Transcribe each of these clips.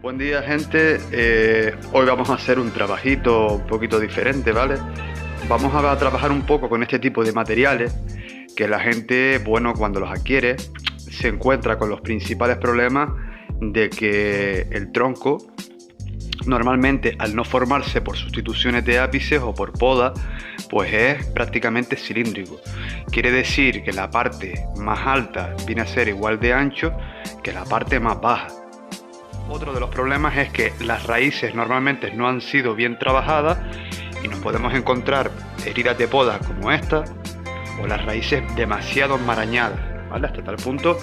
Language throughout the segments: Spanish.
Buen día, gente. Hoy vamos a hacer un trabajito un poquito diferente, ¿vale? Vamos a trabajar un poco con este tipo de materiales que la gente, bueno, cuando los adquiere se encuentra con los principales problemas de que el tronco normalmente, al no formarse por sustituciones de ápices o por poda, pues es prácticamente cilíndrico. Quiere decir que la parte más alta viene a ser igual de ancho que la parte más baja. Otro de los problemas es que las raíces normalmente no han sido bien trabajadas y nos podemos encontrar heridas de poda como esta, o las raíces demasiado enmarañadas, ¿vale? Hasta tal punto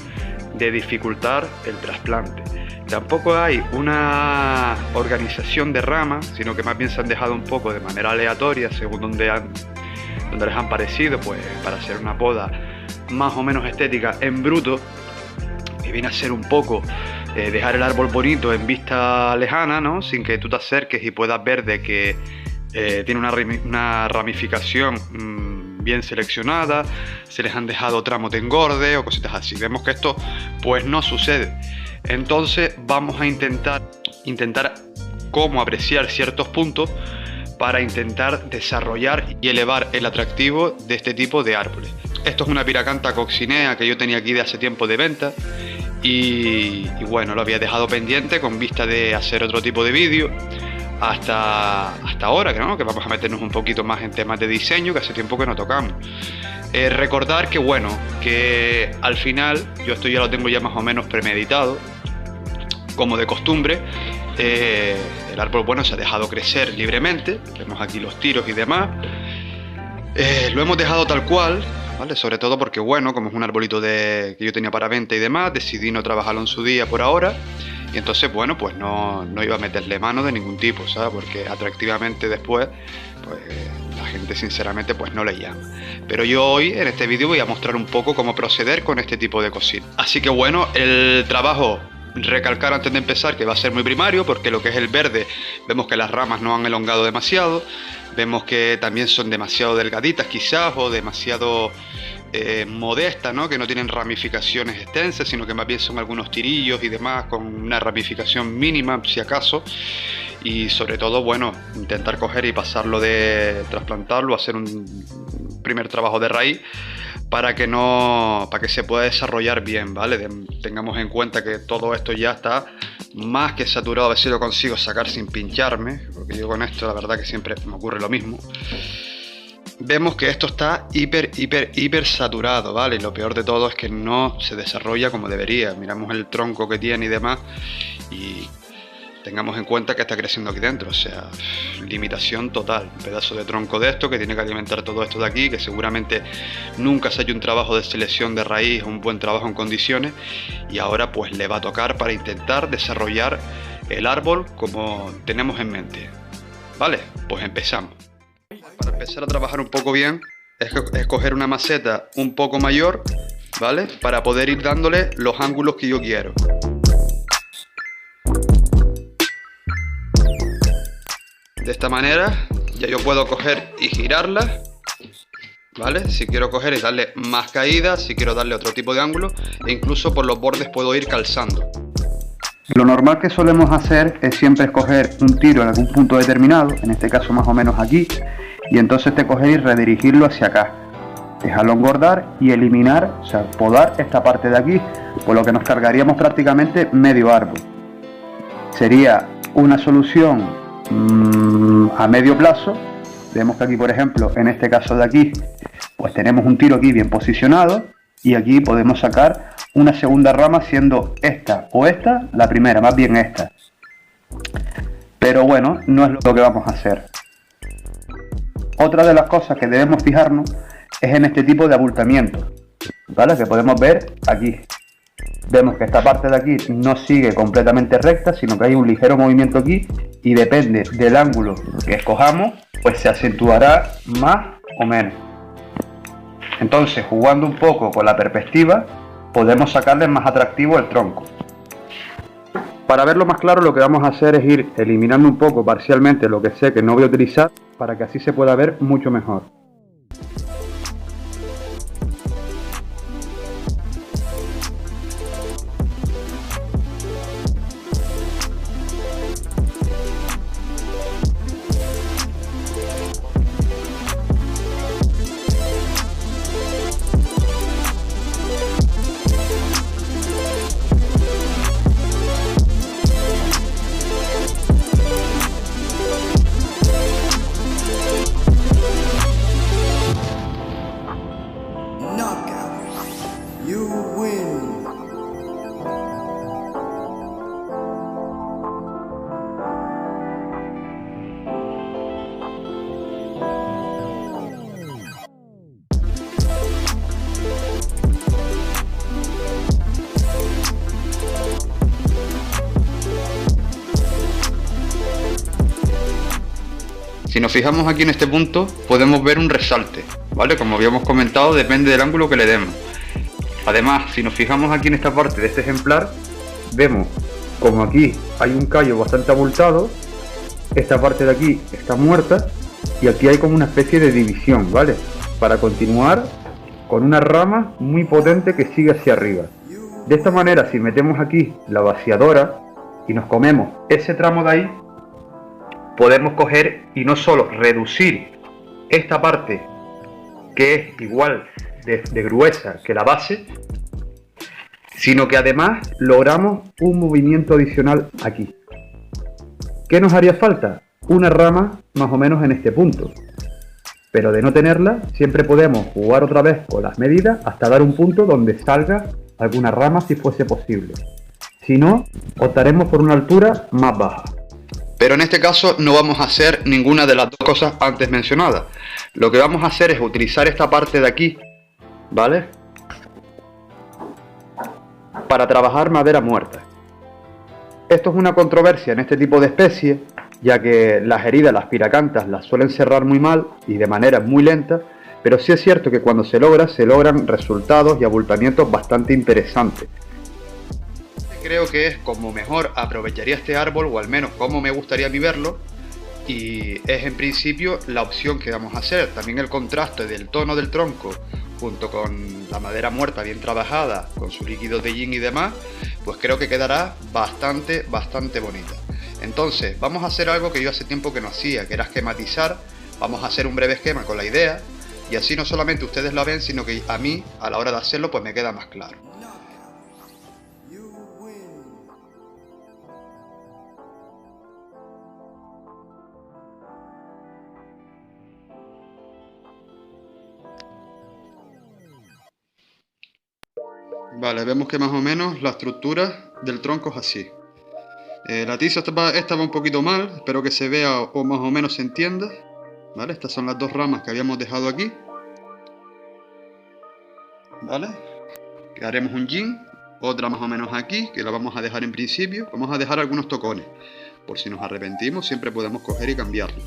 de dificultar el trasplante. Tampoco hay una organización de ramas, sino que más bien se han dejado un poco de manera aleatoria según donde les han parecido, pues para hacer una poda más o menos estética en bruto, que viene a ser un poco dejar el árbol bonito en vista lejana, ¿no? Sin que tú te acerques y puedas ver de que tiene una ramificación bien seleccionada, se les han dejado tramos de engorde o cositas así. Vemos que esto pues no sucede. Entonces vamos a intentar cómo apreciar ciertos puntos para intentar desarrollar y elevar el atractivo de este tipo de árboles. Esto es una Pyracantha coccinea que yo tenía aquí de hace tiempo de venta y bueno, lo había dejado pendiente con vista de hacer otro tipo de vídeo hasta ahora, ¿no? Que vamos a meternos un poquito más en temas de diseño, que hace tiempo que no tocamos. Recordar que bueno, que al final yo esto ya lo tengo ya más o menos premeditado, como de costumbre. El árbol, bueno, se ha dejado crecer libremente, vemos aquí los tiros y demás. Lo hemos dejado tal cual, ¿vale? Sobre todo porque, bueno, como es un arbolito que yo tenía para venta y demás, decidí no trabajarlo en su día por ahora. Y entonces, bueno, pues no iba a meterle mano de ningún tipo, ¿sabes? Porque atractivamente después, pues la gente sinceramente pues no le llama. Pero yo hoy en este vídeo voy a mostrar un poco cómo proceder con este tipo de cositas. Así que bueno, el trabajo, recalcar antes de empezar que va a ser muy primario, porque lo que es el verde, vemos que las ramas no han elongado demasiado, vemos que también son demasiado delgaditas quizás, o demasiado modestas, ¿no? Que no tienen ramificaciones extensas, sino que más bien son algunos tirillos y demás con una ramificación mínima si acaso. Y sobre todo, bueno, intentar coger y pasarlo de trasplantarlo, hacer un primer trabajo de raíz para que se pueda desarrollar bien, ¿vale? Tengamos en cuenta que todo esto ya está más que saturado, a ver si lo consigo sacar sin pincharme, porque yo con esto la verdad que siempre me ocurre lo mismo. Vemos que esto está hiper saturado, ¿vale? Y lo peor de todo es que no se desarrolla como debería. Miramos el tronco que tiene y demás y tengamos en cuenta que está creciendo aquí dentro, o sea, limitación total. Un pedazo de tronco de esto que tiene que alimentar todo esto de aquí, que seguramente nunca se ha hecho un trabajo de selección de raíz, un buen trabajo en condiciones, y ahora pues le va a tocar para intentar desarrollar el árbol como tenemos en mente. Vale, pues empezamos. Para empezar a trabajar un poco bien, es coger una maceta un poco mayor, ¿vale? Para poder ir dándole los ángulos que yo quiero. De esta manera ya yo puedo coger y girarla, ¿vale? Si quiero coger y darle más caída, si quiero darle otro tipo de ángulo, e incluso por los bordes puedo ir calzando. Lo normal que solemos hacer es siempre escoger un tiro en algún punto determinado, en este caso más o menos aquí, y entonces coger y redirigirlo hacia acá, dejarlo engordar y eliminar, o sea, podar esta parte de aquí, por lo que nos cargaríamos prácticamente medio árbol. Sería una solución a medio plazo. Vemos que aquí, por ejemplo, en este caso de aquí, pues tenemos un tiro aquí bien posicionado y aquí podemos sacar una segunda rama siendo esta o esta, la primera, más bien esta. Pero bueno, no es lo que vamos a hacer. Otra de las cosas que debemos fijarnos es en este tipo de abultamiento, ¿vale? Que podemos ver aquí. Vemos que esta parte de aquí no sigue completamente recta, sino que hay un ligero movimiento aquí y depende del ángulo que escojamos, pues se acentuará más o menos. Entonces, jugando un poco con la perspectiva, podemos sacarle más atractivo el tronco. Para verlo más claro, lo que vamos a hacer es ir eliminando un poco parcialmente lo que sé que no voy a utilizar, para que así se pueda ver mucho mejor. Si nos fijamos aquí en este punto, podemos ver un resalte, ¿vale? Como habíamos comentado, depende del ángulo que le demos. Además, si nos fijamos aquí en esta parte de este ejemplar, vemos como aquí hay un callo bastante abultado, esta parte de aquí está muerta y aquí hay como una especie de división, ¿vale? Para continuar con una rama muy potente que sigue hacia arriba. De esta manera, si metemos aquí la vaciadora y nos comemos ese tramo de ahí, podemos coger y no solo reducir esta parte que es igual de gruesa que la base, sino que además logramos un movimiento adicional aquí. ¿Qué nos haría falta? Una rama más o menos en este punto, pero de no tenerla siempre podemos jugar otra vez con las medidas hasta dar un punto donde salga alguna rama si fuese posible. Si no, optaremos por una altura más baja. Pero en este caso no vamos a hacer ninguna de las dos cosas antes mencionadas. Lo que vamos a hacer es utilizar esta parte de aquí, ¿vale?, para trabajar madera muerta. Esto es una controversia en este tipo de especies, ya que las heridas, las piracantas, las suelen cerrar muy mal y de manera muy lenta, pero sí es cierto que cuando se logran resultados y abultamientos bastante interesantes. Creo que es como mejor aprovecharía este árbol, o al menos como me gustaría a mí verlo, y es en principio la opción que vamos a hacer. También el contraste del tono del tronco junto con la madera muerta bien trabajada, con su líquido de yin y demás, pues creo que quedará bastante bonita. Entonces vamos a hacer algo que yo hace tiempo que no hacía, que era esquematizar. Vamos a hacer un breve esquema con la idea, y así no solamente ustedes lo ven, sino que a mí, a la hora de hacerlo, pues me queda más claro. Vale, vemos que más o menos la estructura del tronco es así. La tiza estaba un poquito mal, espero que se vea o más o menos se entienda. Vale, estas son las dos ramas que habíamos dejado aquí. Vale, que haremos un yin, otra más o menos aquí, que la vamos a dejar en principio. Vamos a dejar algunos tocones, por si nos arrepentimos siempre podemos coger y cambiarlo.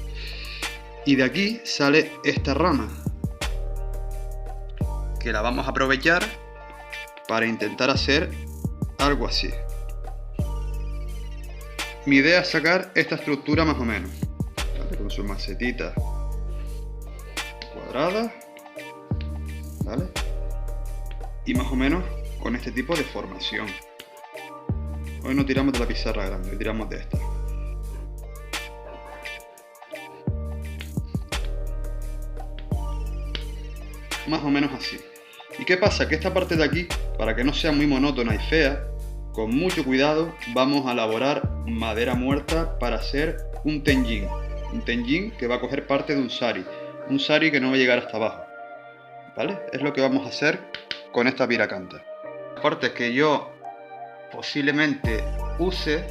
Y de aquí sale esta rama, que la vamos a aprovechar para intentar hacer algo así. Mi idea es sacar esta estructura más o menos, ¿vale?, con su macetita cuadrada, ¿vale?, y más o menos con este tipo de formación. Hoy no tiramos de la pizarra grande, hoy tiramos de esta. Más o menos así. ¿Y qué pasa? Que esta parte de aquí, para que no sea muy monótona y fea, con mucho cuidado vamos a elaborar madera muerta para hacer un tenjin. Un tenjin que va a coger parte de un sari que no va a llegar hasta abajo, ¿vale? Es lo que vamos a hacer con esta piracanta. Las cortes que yo posiblemente use,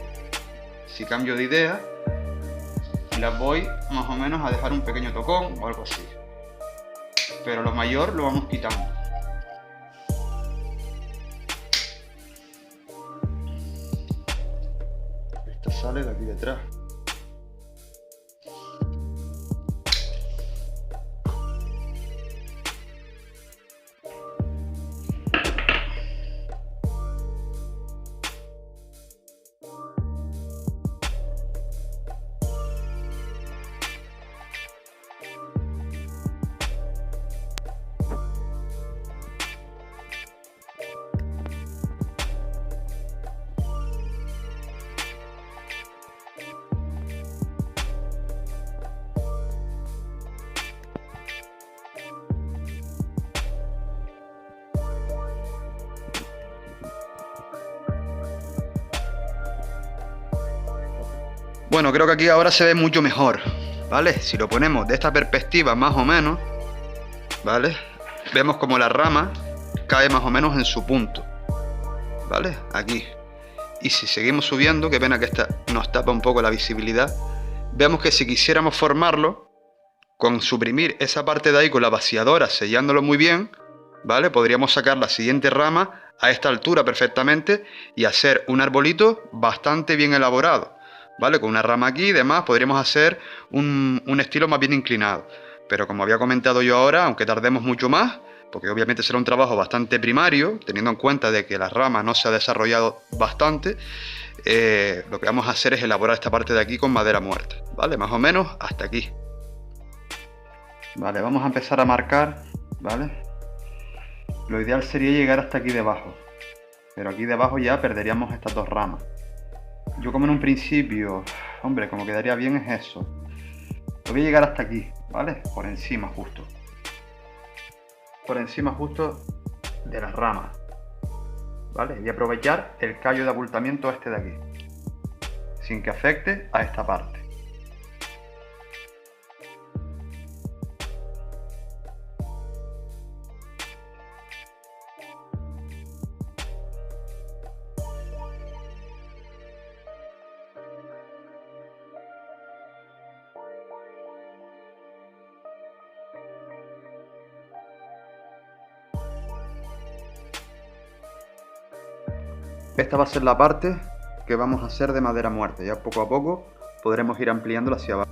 si cambio de idea, las voy más o menos a dejar un pequeño tocón o algo así, pero lo mayor lo vamos quitando. Esta sale de aquí detrás. Bueno, creo que aquí ahora se ve mucho mejor, ¿vale? Si lo ponemos de esta perspectiva más o menos, ¿vale?, vemos como la rama cae más o menos en su punto, ¿vale?, aquí. Y si seguimos subiendo, qué pena que esta nos tapa un poco la visibilidad, vemos que si quisiéramos formarlo, con suprimir esa parte de ahí con la vaciadora, sellándolo muy bien, ¿vale?, podríamos sacar la siguiente rama a esta altura perfectamente y hacer un arbolito bastante bien elaborado. ¿vale? Con una rama aquí y demás podríamos hacer un estilo más bien inclinado. Pero como había comentado yo ahora, aunque tardemos mucho más, porque obviamente será un trabajo bastante primario, teniendo en cuenta de que la rama no se ha desarrollado bastante, lo que vamos a hacer es elaborar esta parte de aquí con madera muerta, ¿vale? Más o menos hasta aquí. Vale, vamos a empezar a marcar, ¿vale? Lo ideal sería llegar hasta aquí debajo, pero aquí debajo ya perderíamos estas dos ramas. Yo como en un principio, hombre, como quedaría bien es eso. Lo voy a llegar hasta aquí, ¿vale? Por encima justo. Por encima justo de las ramas, ¿vale? Voy a aprovechar el callo de abultamiento este de aquí, sin que afecte a esta parte. Esta va a ser la parte que vamos a hacer de madera muerta. Ya poco a poco podremos ir ampliándola hacia abajo.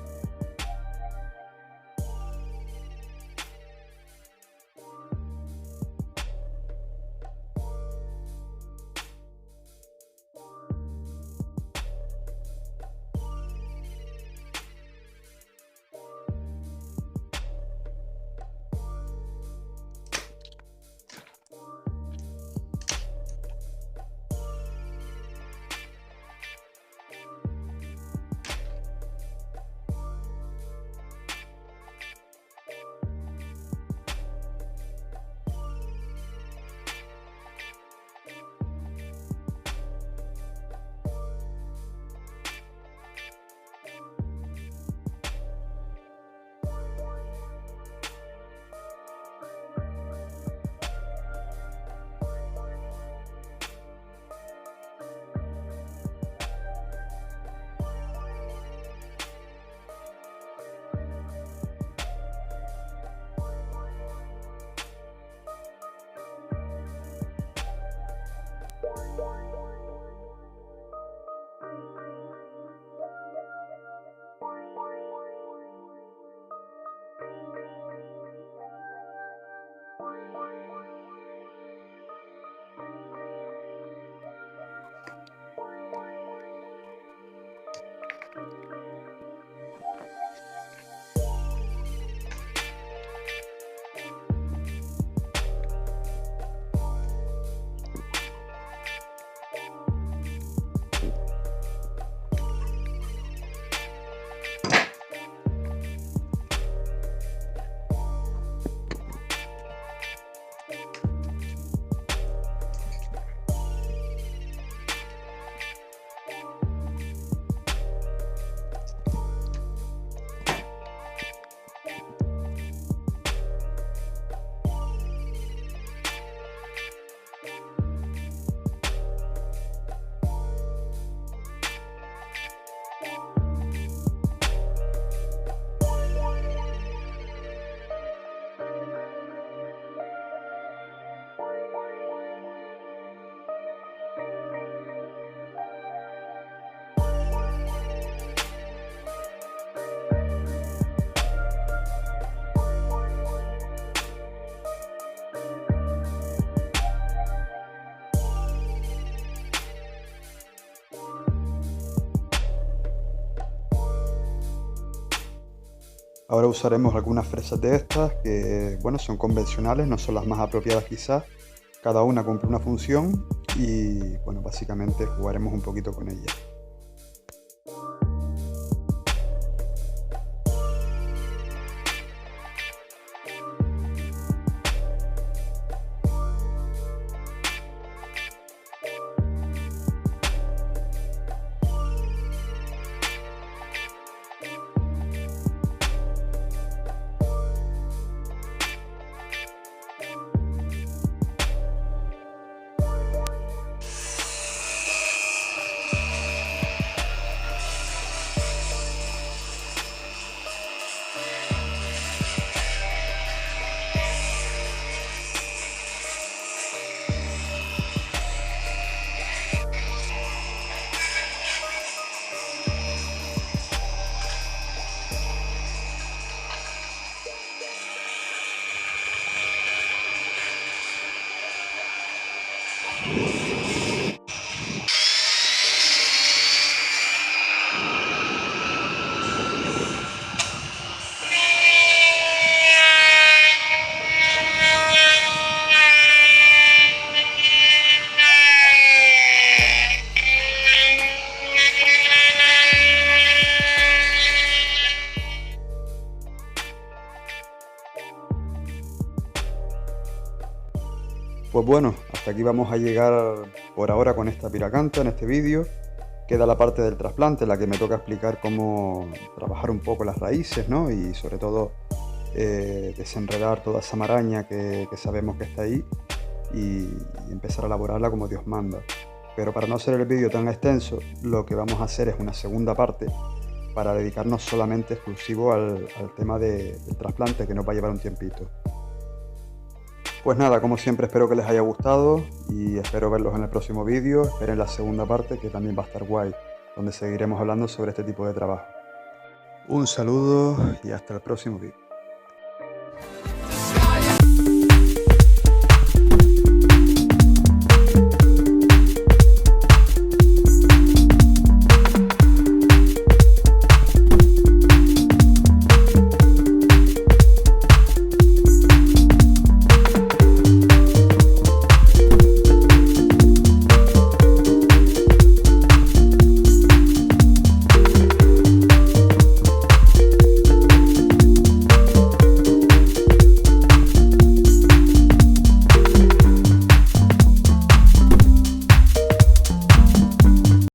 Ahora usaremos algunas fresas de estas que, bueno, son convencionales, no son las más apropiadas quizás. Cada una cumple una función y, bueno, básicamente jugaremos un poquito con ellas. Pues bueno, hasta aquí vamos a llegar por ahora con esta piracanta en este vídeo. Queda la parte del trasplante en la que me toca explicar cómo trabajar un poco las raíces, ¿no? Y sobre todo desenredar toda esa maraña que sabemos que está ahí y empezar a elaborarla como Dios manda. Pero para no hacer el vídeo tan extenso, lo que vamos a hacer es una segunda parte para dedicarnos solamente exclusivo al tema del trasplante, que nos va a llevar un tiempito. Pues nada, como siempre espero que les haya gustado y espero verlos en el próximo vídeo. Esperen la segunda parte, que también va a estar guay, donde seguiremos hablando sobre este tipo de trabajo. Un saludo y hasta el próximo vídeo.